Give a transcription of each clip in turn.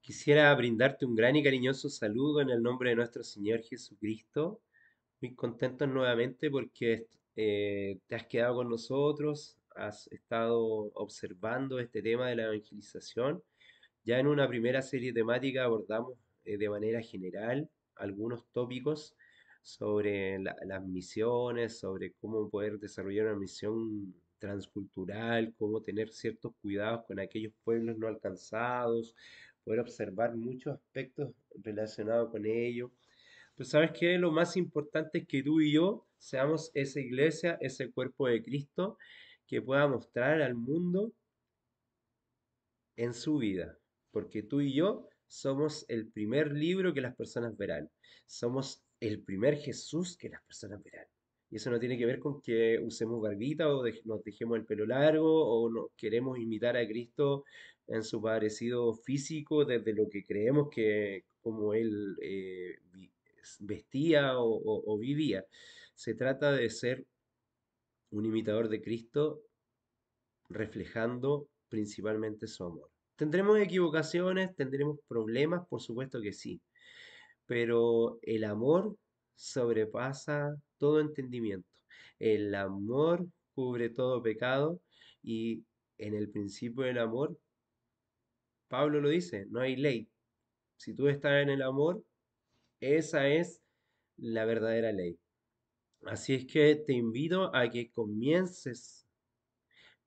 Quisiera brindarte un gran y cariñoso saludo en el nombre de nuestro Señor Jesucristo. Muy contento nuevamente porque te has quedado con nosotros, has estado observando este tema de la evangelización. Ya en una primera serie temática abordamos de manera general algunos tópicos sobre las misiones, sobre cómo poder desarrollar una misión transcultural, cómo tener ciertos cuidados con aquellos pueblos no alcanzados, poder observar muchos aspectos relacionados con ello. Pero ¿sabes qué? Lo más importante es que tú y yo seamos esa iglesia, ese cuerpo de Cristo que pueda mostrar al mundo en su vida, porque tú y yo somos el primer libro que las personas verán, somos el primer Jesús que las personas verán. Y eso no tiene que ver con que usemos barbita o nos dejemos el pelo largo o no queremos imitar a Cristo en su parecido físico desde lo que creemos que como Él vestía o vivía. Se trata de ser un imitador de Cristo reflejando principalmente su amor. ¿Tendremos equivocaciones? ¿Tendremos problemas? Por supuesto que sí, pero el amor sobrepasa todo entendimiento. El amor cubre todo pecado y en el principio del amor, Pablo lo dice, no hay ley. Si tú estás en el amor, esa es la verdadera ley. Así es que te invito a que comiences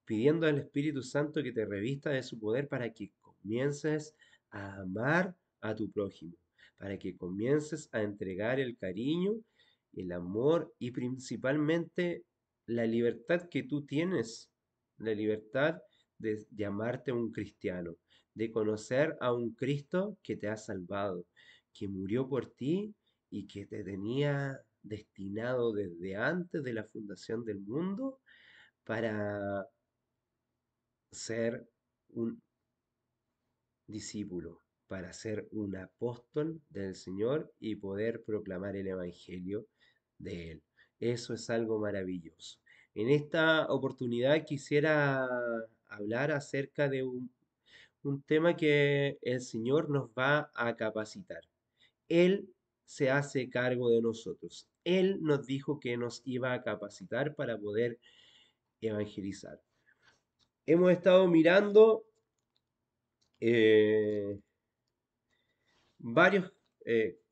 pidiendo al Espíritu Santo que te revista de su poder para que comiences a amar a tu prójimo, para que comiences a entregar el cariño, el amor y principalmente la libertad que tú tienes, la libertad de llamarte un cristiano, de conocer a un Cristo que te ha salvado, que murió por ti y que te tenía destinado desde antes de la fundación del mundo para ser un discípulo, para ser un apóstol del Señor y poder proclamar el Evangelio de Él. Eso es algo maravilloso. En esta oportunidad quisiera hablar acerca de un tema que el Señor nos va a capacitar. Él se hace cargo de nosotros. Él nos dijo que nos iba a capacitar para poder evangelizar. Hemos estado mirando eh, varios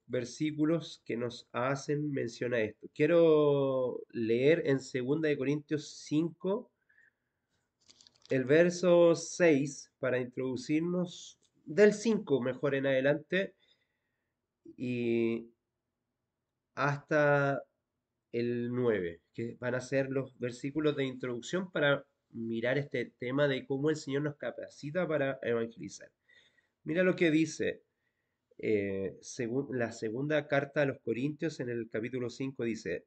versículos que nos hacen mención a esto. Quiero leer en 2 Corintios 5 el verso 6 para introducirnos del 5 mejor en adelante y hasta el 9 que van a ser los versículos de introducción para mirar este tema de cómo el Señor nos capacita para evangelizar. Mira lo que dice según la segunda carta a los Corintios en el capítulo 5 dice,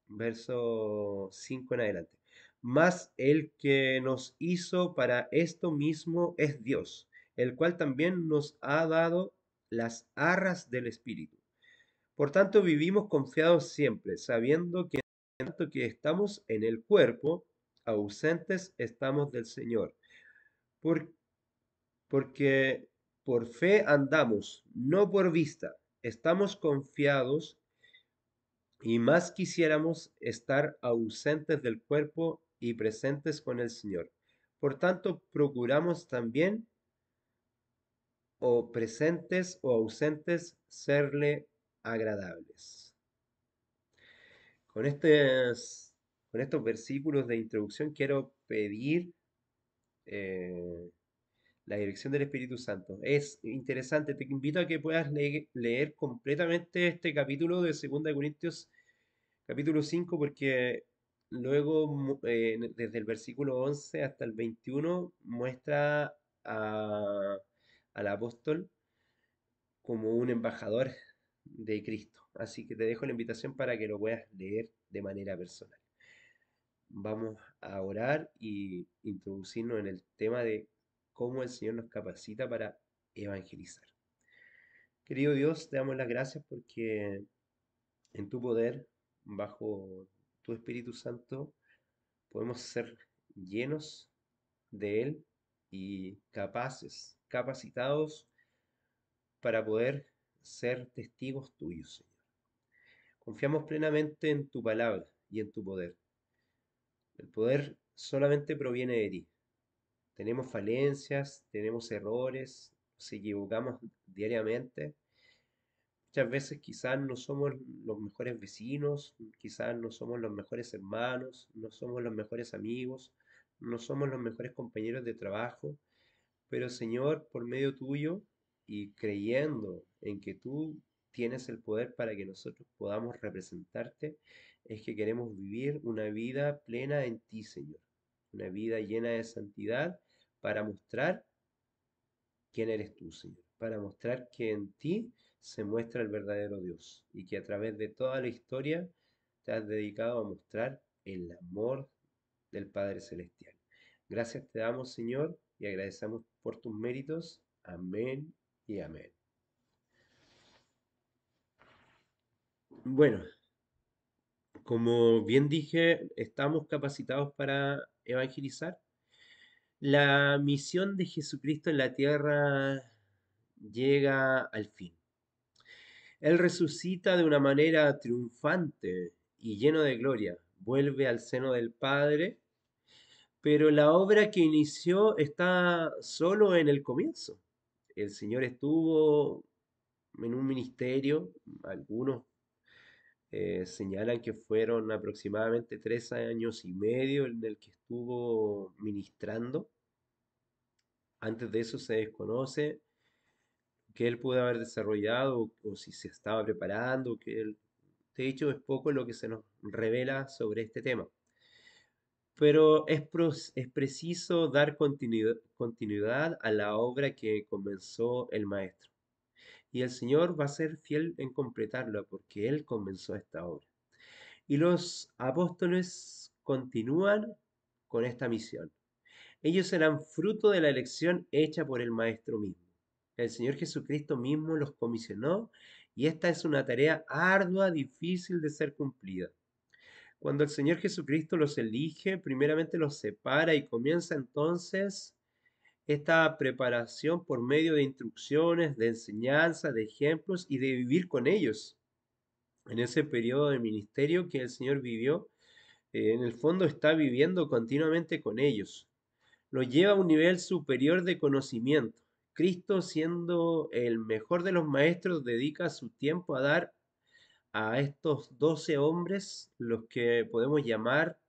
verso 5 en adelante, mas el que nos hizo para esto mismo es Dios, el cual también nos ha dado las arras del Espíritu. Por tanto, vivimos confiados siempre, sabiendo que en tanto que estamos en el cuerpo, ausentes estamos del Señor. Por porque por fe andamos, no por vista. Estamos confiados y más quisiéramos estar ausentes del cuerpo y presentes con el Señor. Por tanto, procuramos también, o presentes o ausentes, serle agradables. Con con estos versículos de introducción quiero pedir la dirección del Espíritu Santo. Es interesante, te invito a que puedas leer completamente este capítulo de 2 Corintios, capítulo 5 porque luego, desde el versículo 11 hasta el 21, muestra al apóstol como un embajador de Cristo. Así que te dejo la invitación para que lo puedas leer de manera personal. Vamos a orar y introducirnos en el tema de cómo el Señor nos capacita para evangelizar. Querido Dios, te damos las gracias porque en tu poder, bajo tu Espíritu Santo, podemos ser llenos de Él y capaces, capacitados para poder ser testigos tuyos, Señor. Confiamos plenamente en tu palabra y en tu poder. El poder solamente proviene de ti. Tenemos falencias, tenemos errores, nos equivocamos diariamente. Muchas veces quizás no somos los mejores vecinos, quizás no somos los mejores hermanos, no somos los mejores amigos, no somos los mejores compañeros de trabajo, pero Señor, por medio tuyo y creyendo en que tú tienes el poder para que nosotros podamos representarte, es que queremos vivir una vida plena en ti, Señor. Una vida llena de santidad para mostrar quién eres tú, Señor. Para mostrar que en ti se muestra el verdadero Dios y que a través de toda la historia te has dedicado a mostrar el amor del Padre Celestial. Gracias te damos, Señor, y agradecemos por tus méritos. Amén y amén. Bueno, como bien dije, estamos capacitados para evangelizar. La misión de Jesucristo en la tierra llega al fin. Él resucita de una manera triunfante y lleno de gloria. Vuelve al seno del Padre, pero la obra que inició está solo en el comienzo. El Señor estuvo en un ministerio, algunos señalan que fueron aproximadamente 3 años y medio en el que estuvo ministrando. Antes de eso se desconoce que él pudo haber desarrollado o si se estaba preparando, de hecho es poco lo que se nos revela sobre este tema. Pero es preciso dar continuidad a la obra que comenzó el Maestro. Y el Señor va a ser fiel en completarla porque Él comenzó esta obra. Y los apóstoles continúan con esta misión. Ellos serán fruto de la elección hecha por el Maestro mismo. El Señor Jesucristo mismo los comisionó y esta es una tarea ardua, difícil de ser cumplida. Cuando el Señor Jesucristo los elige, primeramente los separa y comienza entonces esta preparación por medio de instrucciones, de enseñanza, de ejemplos y de vivir con ellos. En ese periodo de ministerio que el Señor vivió, en el fondo está viviendo continuamente con ellos. Los lleva a un nivel superior de conocimiento. Cristo, siendo el mejor de los maestros, dedica su tiempo a dar a estos 12 hombres los que podemos llamar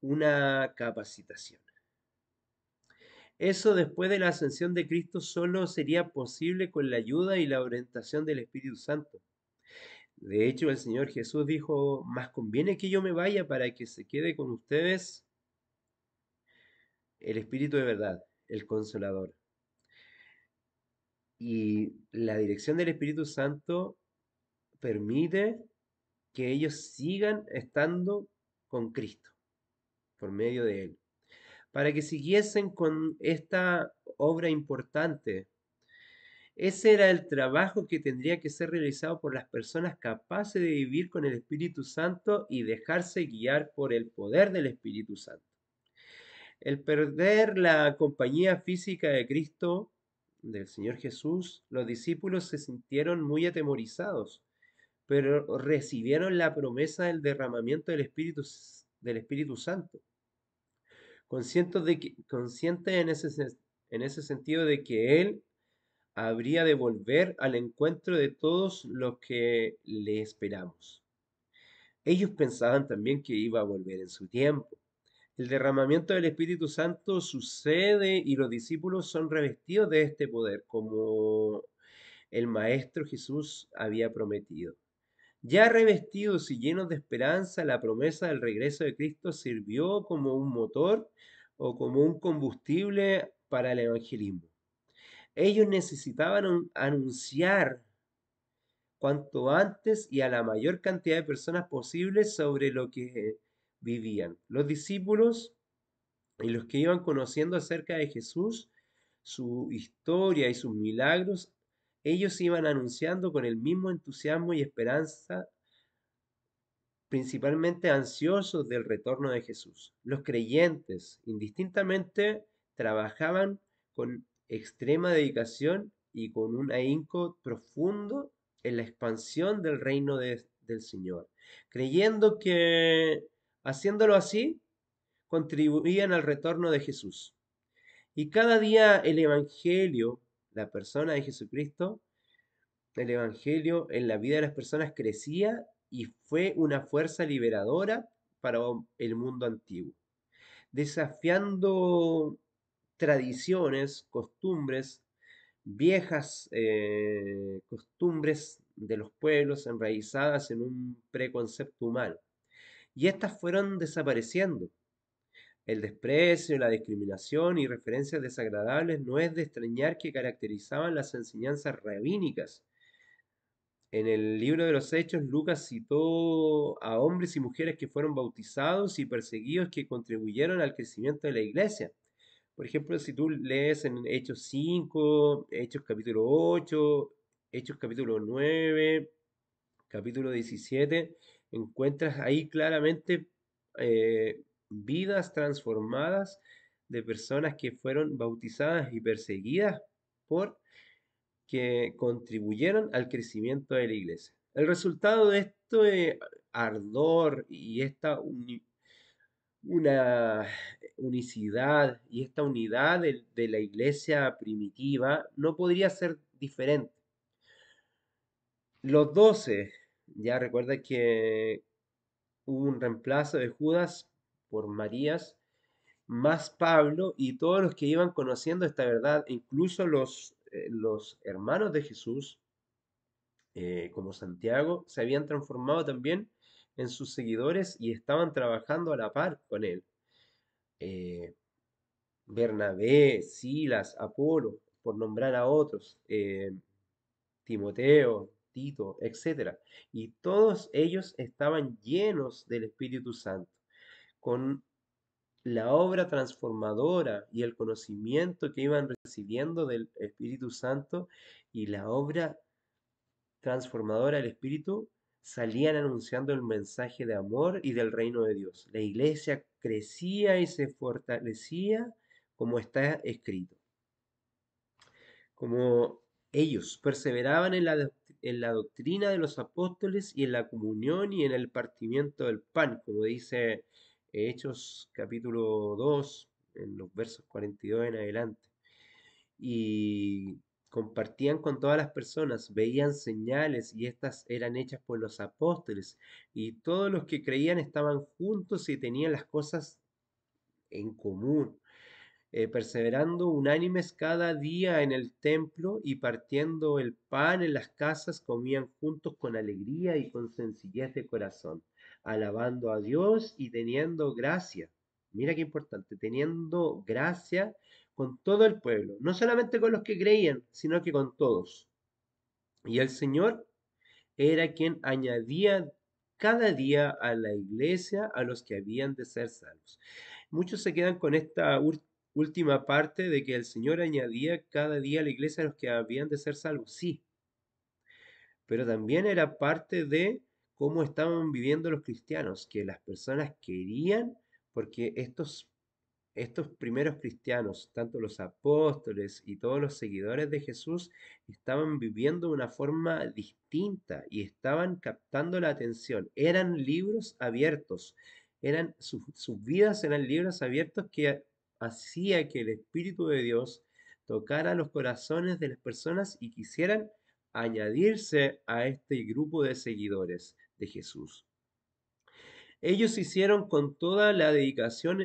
una capacitación. Eso después de la ascensión de Cristo solo sería posible con la ayuda y la orientación del Espíritu Santo. De hecho, el Señor Jesús dijo, más conviene que yo me vaya para que se quede con ustedes el Espíritu de verdad, el Consolador. Y la dirección del Espíritu Santo permite que ellos sigan estando con Cristo por medio de Él, para que siguiesen con esta obra importante. Ese era el trabajo que tendría que ser realizado por las personas capaces de vivir con el Espíritu Santo y dejarse guiar por el poder del Espíritu Santo. El perder la compañía física de Cristo, del Señor Jesús, los discípulos se sintieron muy atemorizados, pero recibieron la promesa del derramamiento del Espíritu Santo, conscientes en ese sentido de que Él habría de volver al encuentro de todos los que le esperamos. Ellos pensaban también que iba a volver en su tiempo. El derramamiento del Espíritu Santo sucede y los discípulos son revestidos de este poder, como el Maestro Jesús había prometido. Ya revestidos y llenos de esperanza, la promesa del regreso de Cristo sirvió como un motor o como un combustible para el evangelismo. Ellos necesitaban anunciar cuanto antes y a la mayor cantidad de personas posibles sobre lo que vivían. Los discípulos y los que iban conociendo acerca de Jesús, su historia y sus milagros, ellos iban anunciando con el mismo entusiasmo y esperanza, principalmente ansiosos del retorno de Jesús. Los creyentes, indistintamente, trabajaban con extrema dedicación y con un ahínco profundo en la expansión del reino del Señor, creyendo que haciéndolo así contribuían al retorno de Jesús. Y cada día el Evangelio, la persona de Jesucristo, el Evangelio en la vida de las personas crecía y fue una fuerza liberadora para el mundo antiguo, desafiando tradiciones, costumbres, viejas costumbres de los pueblos enraizadas en un preconcepto humano. Y estas fueron desapareciendo. El desprecio, la discriminación y referencias desagradables no es de extrañar que caracterizaban las enseñanzas rabínicas. En el libro de los Hechos, Lucas citó a hombres y mujeres que fueron bautizados y perseguidos que contribuyeron al crecimiento de la iglesia. Por ejemplo, si tú lees en Hechos 5, Hechos capítulo 8, Hechos capítulo 9, capítulo 17, encuentras ahí claramente vidas transformadas de personas que fueron bautizadas y perseguidas por que contribuyeron al crecimiento de la iglesia. El resultado de esto ardor y esta una unicidad y esta unidad de la iglesia primitiva no podría ser diferente. Los 12, ya recuerda que hubo un reemplazo de Judas por Marías, más Pablo y todos los que iban conociendo esta verdad, incluso los hermanos de Jesús, como Santiago, se habían transformado también en sus seguidores y estaban trabajando a la par con él. Eh, Bernabé, Silas, Apolo, por nombrar a otros, Timoteo, Tito, etcétera. Y todos ellos estaban llenos del Espíritu Santo, con la obra transformadora y el conocimiento que iban recibiendo del Espíritu Santo y la obra transformadora del Espíritu, salían anunciando el mensaje de amor y del reino de Dios. La iglesia crecía y se fortalecía como está escrito. Como ellos perseveraban en la doctrina de los apóstoles y en la comunión y en el partimiento del pan, como dice Hechos capítulo 2, en los versos 42 en adelante. Y compartían con todas las personas, veían señales y estas eran hechas por los apóstoles. Y todos los que creían estaban juntos y tenían las cosas en común, perseverando unánimes cada día en el templo y partiendo el pan en las casas, comían juntos con alegría y con sencillez de corazón, alabando a Dios y teniendo gracia. Mira qué importante, teniendo gracia con todo el pueblo, no solamente con los que creían, sino que con todos. Y el Señor era quien añadía cada día a la iglesia a los que habían de ser salvos. Muchos se quedan con esta última parte de que el Señor añadía cada día a la iglesia a los que habían de ser salvos. Sí, pero también era parte de cómo estaban viviendo los cristianos, que las personas querían, porque estos primeros cristianos, tanto los apóstoles y todos los seguidores de Jesús, estaban viviendo de una forma distinta y estaban captando la atención. Eran libros abiertos, sus vidas eran libros abiertos que hacía que el Espíritu de Dios tocara los corazones de las personas y quisieran añadirse a este grupo de seguidores de Jesús. Ellos hicieron con toda la dedicación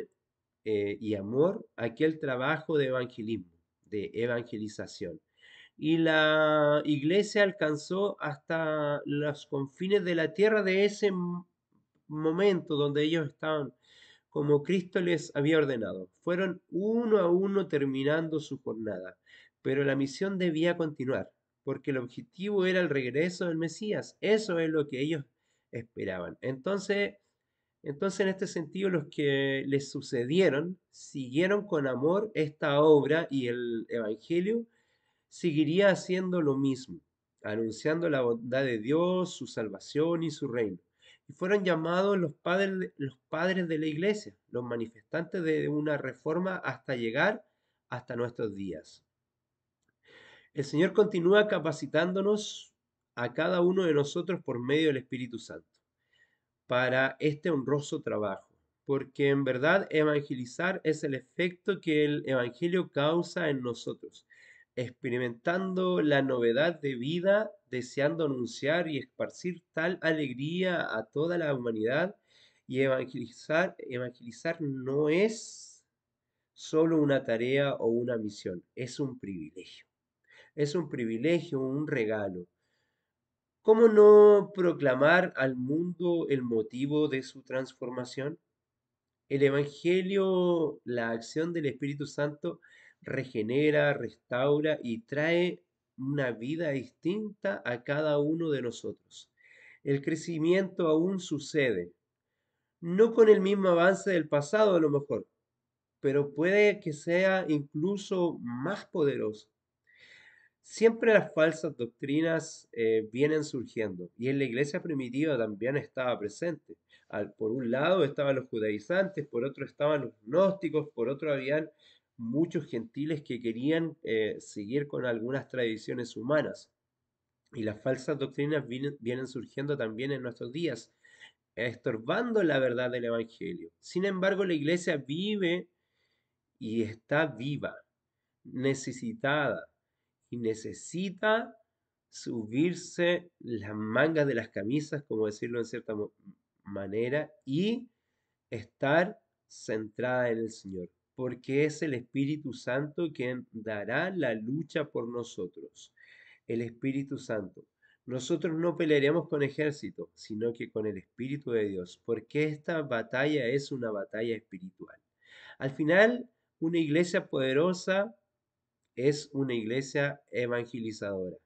y amor aquel trabajo de evangelismo, de evangelización. Y la iglesia alcanzó hasta los confines de la tierra de ese momento donde ellos estaban, como Cristo les había ordenado. Fueron uno a uno terminando su jornada, pero la misión debía continuar, porque el objetivo era el regreso del Mesías. Eso es lo que ellos esperaban. Entonces, en este sentido, los que les sucedieron siguieron con amor esta obra y el Evangelio seguiría haciendo lo mismo, anunciando la bondad de Dios, su salvación y su reino. Y fueron llamados los padres de la iglesia, los manifestantes de una reforma hasta llegar hasta nuestros días. El Señor continúa capacitándonos a cada uno de nosotros por medio del Espíritu Santo para este honroso trabajo, porque en verdad evangelizar es el efecto que el Evangelio causa en nosotros, experimentando la novedad de vida, deseando anunciar y esparcir tal alegría a toda la humanidad. Y evangelizar no es solo una tarea o una misión, es un privilegio. Es un privilegio, un regalo. ¿Cómo no proclamar al mundo el motivo de su transformación? El Evangelio, la acción del Espíritu Santo, regenera, restaura y trae una vida distinta a cada uno de nosotros. El crecimiento aún sucede, no con el mismo avance del pasado a lo mejor, pero puede que sea incluso más poderoso. Siempre las falsas doctrinas vienen surgiendo y en la iglesia primitiva también estaba presente. Por un lado estaban los judaizantes, por otro estaban los gnósticos, por otro habían muchos gentiles que querían seguir con algunas tradiciones humanas. Y las falsas doctrinas vienen surgiendo también en nuestros días, estorbando la verdad del Evangelio. Sin embargo, la iglesia vive y está viva, necesitada y necesita subirse las mangas de las camisas, como decirlo en cierta manera, y estar centrada en el Señor, porque es el Espíritu Santo quien dará la lucha por nosotros. El Espíritu Santo. Nosotros no pelearemos con ejército, sino que con el Espíritu de Dios, porque esta batalla es una batalla espiritual. Al final, una iglesia poderosa es una iglesia evangelizadora.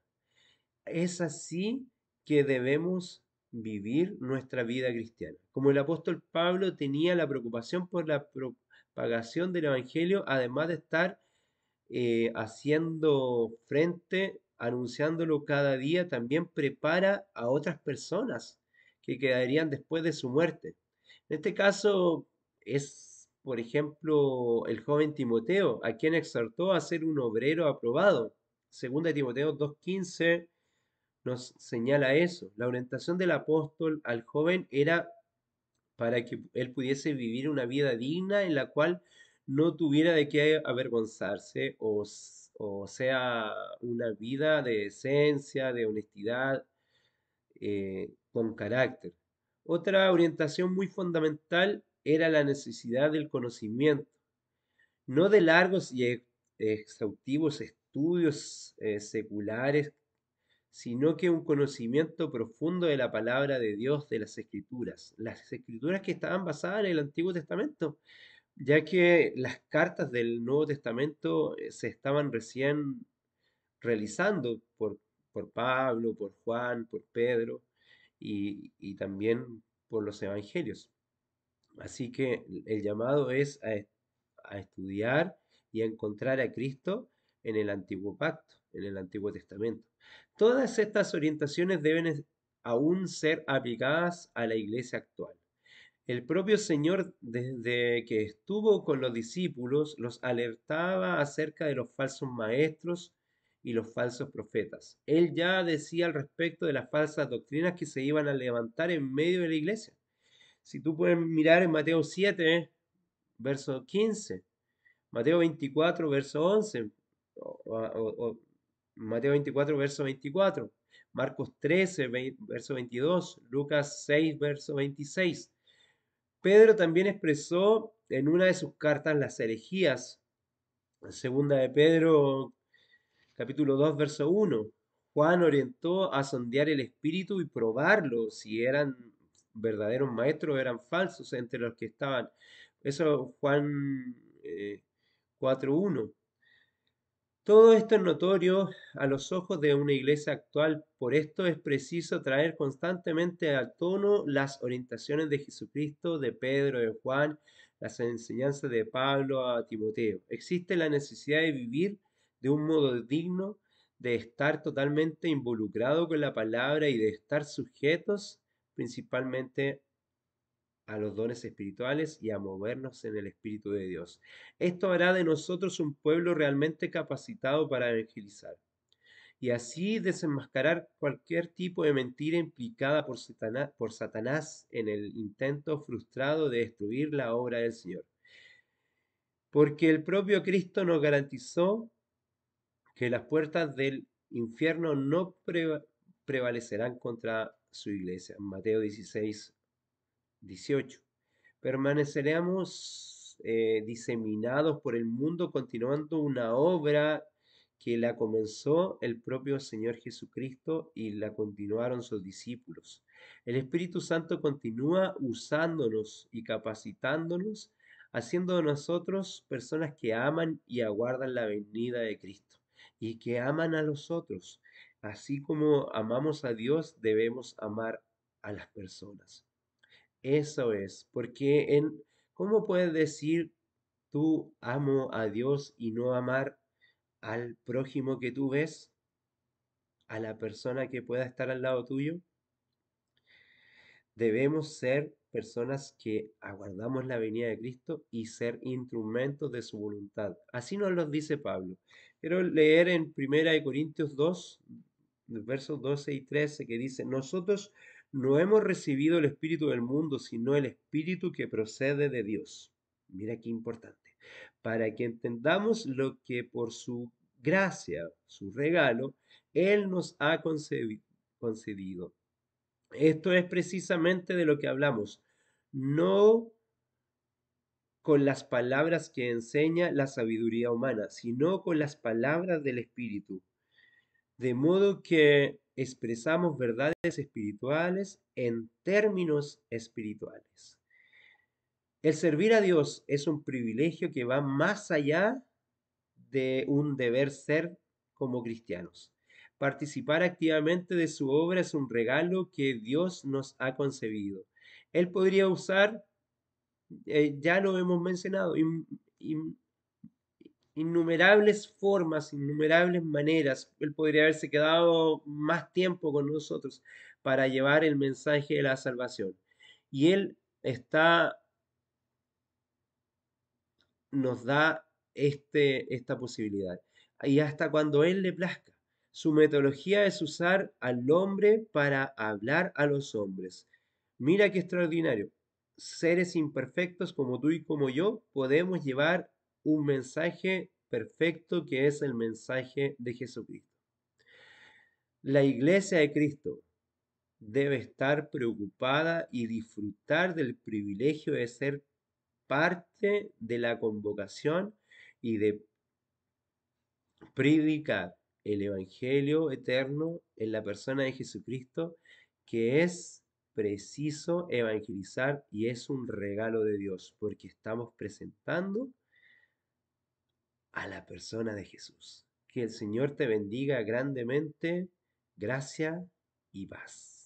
Es así que debemos vivir nuestra vida cristiana. Como el apóstol Pablo tenía la preocupación por la propagación del Evangelio, además de estar haciendo frente, anunciándolo cada día, también prepara a otras personas que quedarían después de su muerte. En este caso es, por ejemplo, el joven Timoteo, a quien exhortó a ser un obrero aprobado. Segunda de Timoteo 2:15 nos señala eso. La orientación del apóstol al joven era para que él pudiese vivir una vida digna en la cual no tuviera de qué avergonzarse o sea una vida de decencia, de honestidad, con carácter. Otra orientación muy fundamental era la necesidad del conocimiento, no de largos y exhaustivos estudios seculares, sino que un conocimiento profundo de la palabra de Dios, de las escrituras que estaban basadas en el Antiguo Testamento, ya que las cartas del Nuevo Testamento se estaban recién realizando por Pablo, por Juan, por Pedro y también por los evangelios. Así que el llamado es a estudiar y a encontrar a Cristo en el Antiguo Pacto, en el Antiguo Testamento. Todas estas orientaciones deben aún ser aplicadas a la iglesia actual. El propio Señor, desde que estuvo con los discípulos, los alertaba acerca de los falsos maestros y los falsos profetas. Él ya decía al respecto de las falsas doctrinas que se iban a levantar en medio de la iglesia. Si tú puedes mirar en Mateo 7, verso 15, Mateo 24, verso 11, o Mateo 24, verso 24, Marcos 13, verso 22, Lucas 6, verso 26. Pedro también expresó en una de sus cartas las herejías. Segunda de Pedro, capítulo 2, verso 1. Juan orientó a sondear el espíritu y probarlo si eran verdaderos maestros o eran falsos entre los que estaban. Eso Juan 4:1. Todo esto es notorio a los ojos de una iglesia actual, por esto es preciso traer constantemente a tono las orientaciones de Jesucristo, de Pedro, de Juan, las enseñanzas de Pablo a Timoteo. Existe la necesidad de vivir de un modo digno, de estar totalmente involucrado con la palabra y de estar sujetos principalmente a los dones espirituales y a movernos en el Espíritu de Dios. Esto hará de nosotros un pueblo realmente capacitado para evangelizar. y así desenmascarar cualquier tipo de mentira implicada por Satanás en el intento frustrado de destruir la obra del Señor. Porque el propio Cristo nos garantizó que las puertas del infierno no prevalecerán contra su iglesia. Mateo 16, 18. Permaneceremos diseminados por el mundo continuando una obra que la comenzó el propio Señor Jesucristo y la continuaron sus discípulos. El Espíritu Santo continúa usándonos y capacitándonos, haciendo de nosotros personas que aman y aguardan la venida de Cristo y que aman a los otros. Así como amamos a Dios, debemos amar a las personas. Eso es, porque ¿cómo puedes decir tú amo a Dios y no amar al prójimo que tú ves, a la persona que pueda estar al lado tuyo? Debemos ser personas que aguardamos la venida de Cristo y ser instrumentos de su voluntad. Así nos lo dice Pablo. Quiero leer en 1 Corintios 2, versos 12 y 13, que dice, nosotros no hemos recibido el espíritu del mundo, sino el espíritu que procede de Dios. Mira qué importante. Para que entendamos lo que por su gracia, su regalo, Él nos ha concedido. Esto es precisamente de lo que hablamos, no con las palabras que enseña la sabiduría humana, sino con las palabras del Espíritu, de modo que expresamos verdades espirituales en términos espirituales. El servir a Dios es un privilegio que va más allá de un deber ser como cristianos. Participar activamente de su obra es un regalo que Dios nos ha concebido. Él podría usar, ya lo hemos mencionado, innumerables formas, innumerables maneras. Él podría haberse quedado más tiempo con nosotros para llevar el mensaje de la salvación. Y Él está, nos da esta posibilidad. Y hasta cuando Él le plazca. Su metodología es usar al hombre para hablar a los hombres. Mira qué extraordinario. Seres imperfectos como tú y como yo podemos llevar un mensaje perfecto que es el mensaje de Jesucristo. La iglesia de Cristo debe estar preocupada y disfrutar del privilegio de ser parte de la convocación y de predicar el Evangelio eterno en la persona de Jesucristo, que es preciso evangelizar y es un regalo de Dios, porque estamos presentando a la persona de Jesús. Que el Señor te bendiga grandemente, gracia y paz.